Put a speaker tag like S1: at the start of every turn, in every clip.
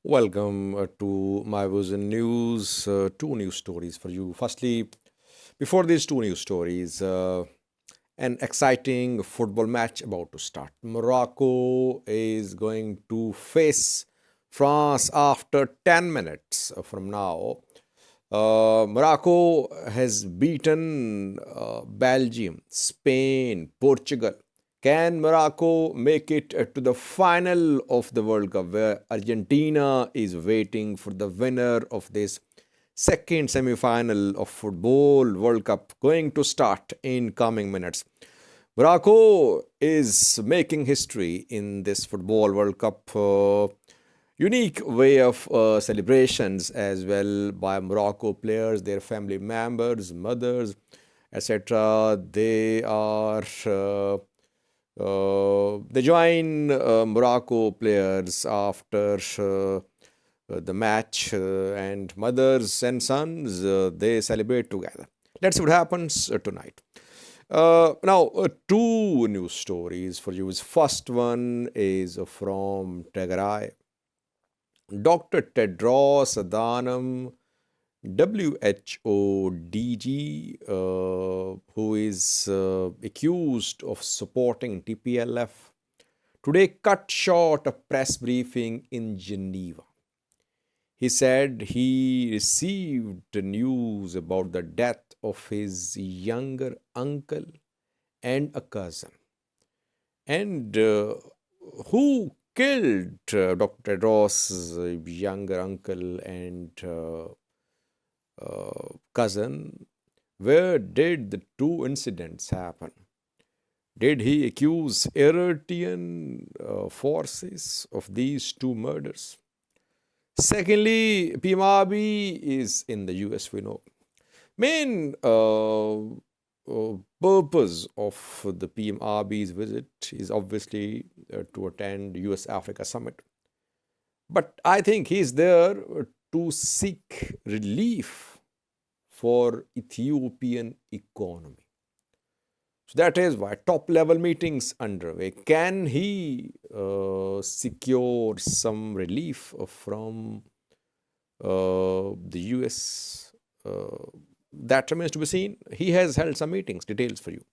S1: Welcome to my Vision News. Two news stories for you. Firstly, before these two news stories, an exciting football match about to start. Morocco is going to face France after 10 minutes from now. Morocco has beaten Belgium, Spain, Portugal. Can Morocco make it to the final of the World Cup where Argentina is waiting for the winner of this second semi-final of football World Cup going to start in coming minutes? Morocco is making history in this football World Cup. Unique way of celebrations as well by Morocco players, their family members, mothers, etc. They join Morocco players after the match, and mothers and sons they celebrate together. Let's see what happens tonight. Now, two news stories for you. First one is from Tigray. Dr. Tedros Adhanom, WHO DG, who is accused of supporting TPLF, today cut short a press briefing in Geneva. He said he received news about the death of his younger uncle and a cousin. And who killed Dr. Tedros' younger uncle and cousin? Where did the two incidents happen? Did he accuse Eritrean forces of these two murders? Secondly, PM Abiy is in the US, we know. Main purpose of the PM Abiy's visit is obviously to attend US-Africa summit. But I think he's there to seek relief for Ethiopian economy. So that is why top level meetings underway. Can he secure some relief from the US? That remains to be seen. He has held some meetings. Details for you.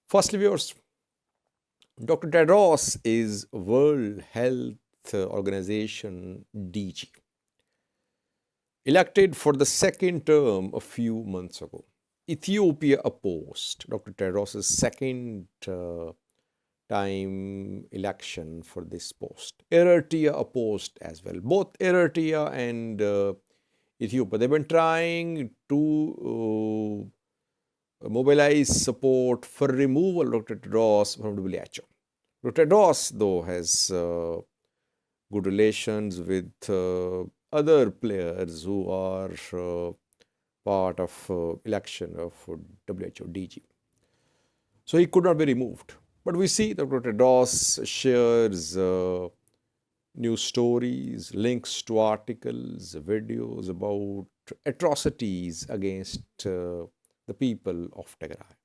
S1: Firstly, viewers, Dr. Tedros is World Health Organization DG, elected for the second term a few months ago. Ethiopia opposed Dr. Tedros' second time election for this post. Eritrea opposed as well. Both Eritrea and Ethiopia, they've been trying to mobilize support for removal of Dr. Tedros from WHO. Dr. Tedros, though, has good relations with other players who are part of election of WHO DG. So he could not be removed. But we see that Dr. Tedros shares news stories, links to articles, videos about atrocities against the people of Tigray.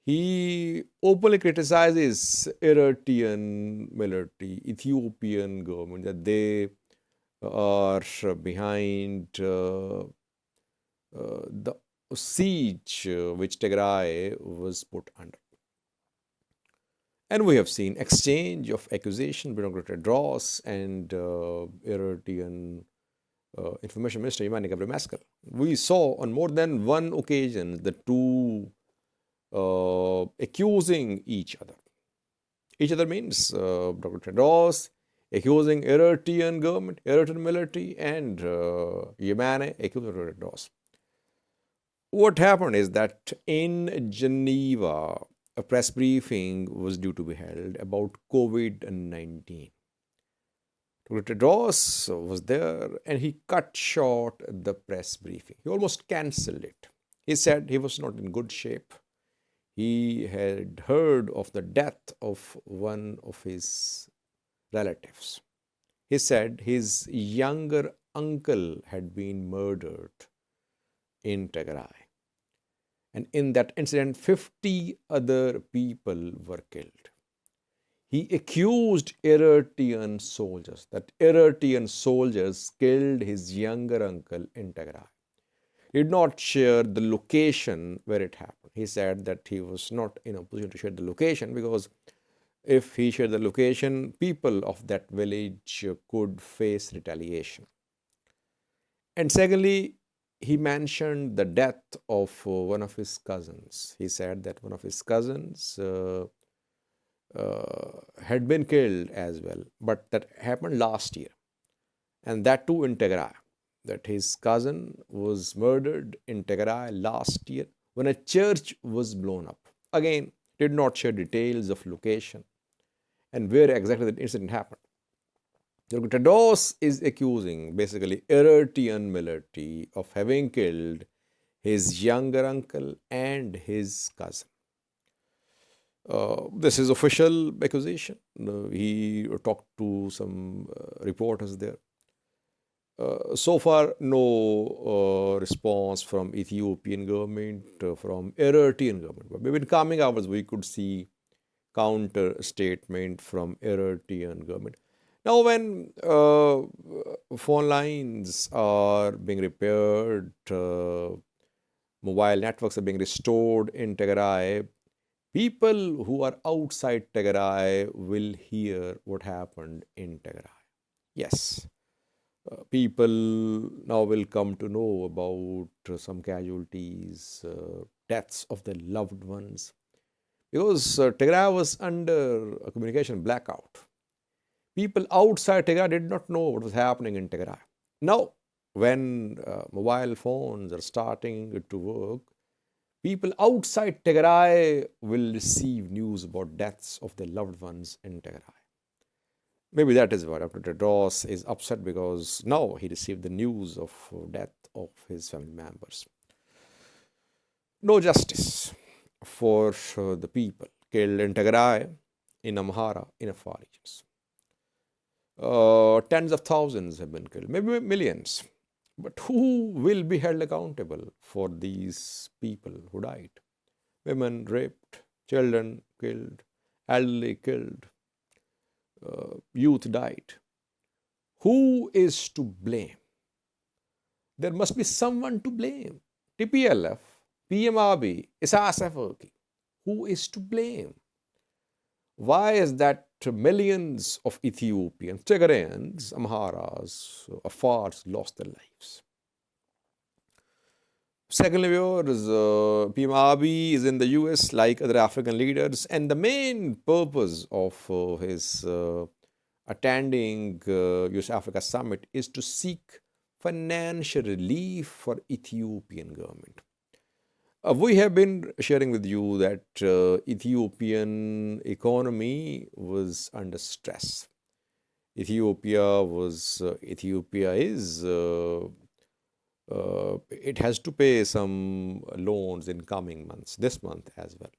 S1: He openly criticizes Eritrean military, Ethiopian government, that they are behind the siege which Tigray was put under. And we have seen exchange of accusation between Dr. Tedros and Eritrean Information Minister Imani Gabriel Maskal. We saw on more than one occasion the two accusing each other. Each other means Dr. Tedros accusing Eritrean government, Eritrean military, and Yemeni accusing Dr. Tedros. What happened is that in Geneva, a press briefing was due to be held about COVID-19. Dr. Tedros was there and he cut short the press briefing. He almost cancelled it. He said he was not in good shape. He had heard of the death of one of his relatives. He said his younger uncle had been murdered in Tigray. And in that incident, 50 other people were killed. He accused Eritrean soldiers, that Eritrean soldiers killed his younger uncle in Tigray. He did not share the location where it happened. He said that he was not in a position to share the location because if he shared the location, people of that village could face retaliation. And secondly, he mentioned the death of one of his cousins. He said that one of his cousins had been killed as well, but that happened last year, and that too in Tigray. That his cousin was murdered in Tigray last year when a church was blown up. Again, did not share details of location and where exactly the incident happened. Tedros is accusing basically Eritrean military of having killed his younger uncle and his cousin. This is official accusation. He talked to some reporters there. So far, no response from Ethiopian government, from Eritrean government. But maybe in coming hours, we could see counter statement from Eritrean government. Now, when phone lines are being repaired, mobile networks are being restored in Tigray, people who are outside Tigray will hear what happened in Tigray. Yes, people now will come to know about some casualties, deaths of their loved ones, because Tigray was under a communication blackout. People outside Tigray did not know what was happening in Tigray. Now, when mobile phones are starting to work, people outside Tigray will receive news about deaths of their loved ones in Tigray. Maybe that is why Dr. Tedros is upset, because now he received the news of death of his family members. No justice for the people killed in Tigray, in Amhara, in Afar regions. Tens of thousands have been killed, maybe millions. But who will be held accountable for these people who died? Women raped, children killed, elderly killed, youth died. Who is to blame? There must be someone to blame. TPLF, PM Abiy, Isaias Afwerki. Who is to blame? Why is that millions of Ethiopians, Tigrayans, Amharas, Afars lost their lives? Secondly, viewers, PM Abiy is in the US like other African leaders, and the main purpose of his attending US Africa Summit is to seek financial relief for Ethiopian government. We have been sharing with you that Ethiopian economy was under stress. Ethiopia is it has to pay some loans in coming months, this month as well.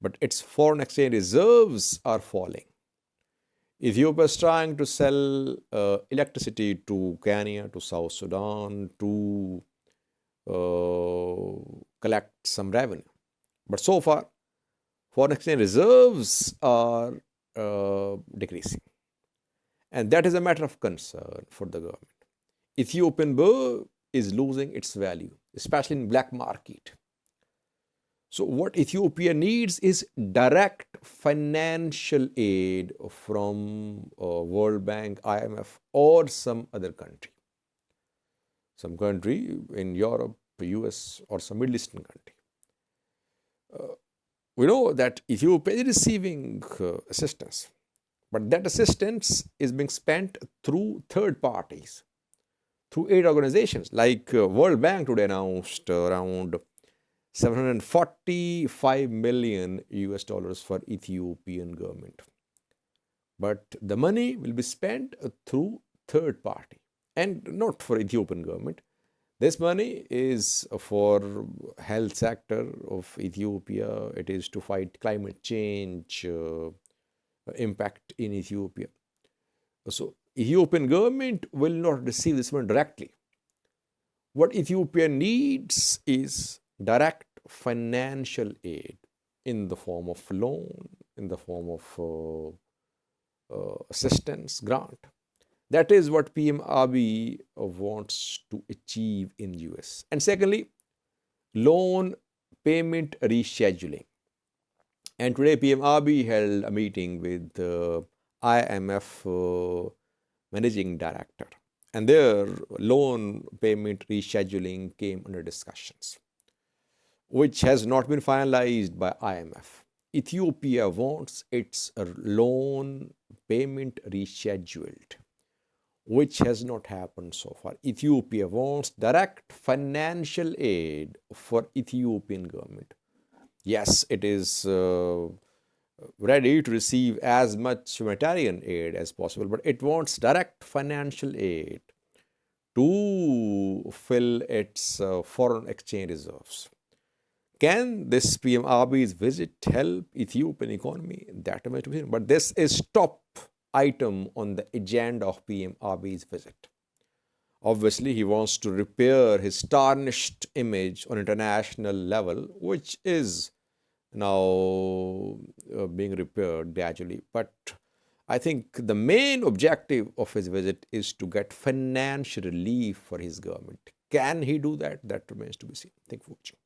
S1: But its foreign exchange reserves are falling. Ethiopia is trying to sell electricity to Kenya, to South Sudan, to collect some revenue. But so far, foreign exchange reserves are decreasing. And that is a matter of concern for the government. Ethiopian birr is losing its value, especially in black market. So what Ethiopia needs is direct financial aid from World Bank, IMF, or some other country. Some country in Europe, US, or some Middle Eastern country. We know that Ethiopia is receiving assistance, but that assistance is being spent through third parties, through aid organizations. Like World Bank today announced around 745 million US dollars for Ethiopian government. But the money will be spent through third party and not for Ethiopian government. This money is for health sector of Ethiopia. It is to fight climate change impact in Ethiopia. So Ethiopian government will not receive this money directly. What Ethiopia needs is direct financial aid in the form of loan, in the form of assistance grant. That is what PM Abiy wants to achieve in US. And secondly, loan payment rescheduling. And today PM Abiy held a meeting with the IMF managing director, and their loan payment rescheduling came under discussions, which has not been finalized by IMF. Ethiopia wants its loan payment rescheduled, which has not happened so far. Ethiopia wants direct financial aid for Ethiopian government. Yes, it is ready to receive as much humanitarian aid as possible, but it wants direct financial aid to fill its foreign exchange reserves. Can this PM Abiy's visit help Ethiopian economy? That remains to be seen. But this is top item on the agenda of PM Abiy's visit. Obviously, he wants to repair his tarnished image on international level, which is now being repaired gradually. But I think the main objective of his visit is to get financial relief for his government. Can he do that? That remains to be seen. Thank you for watching.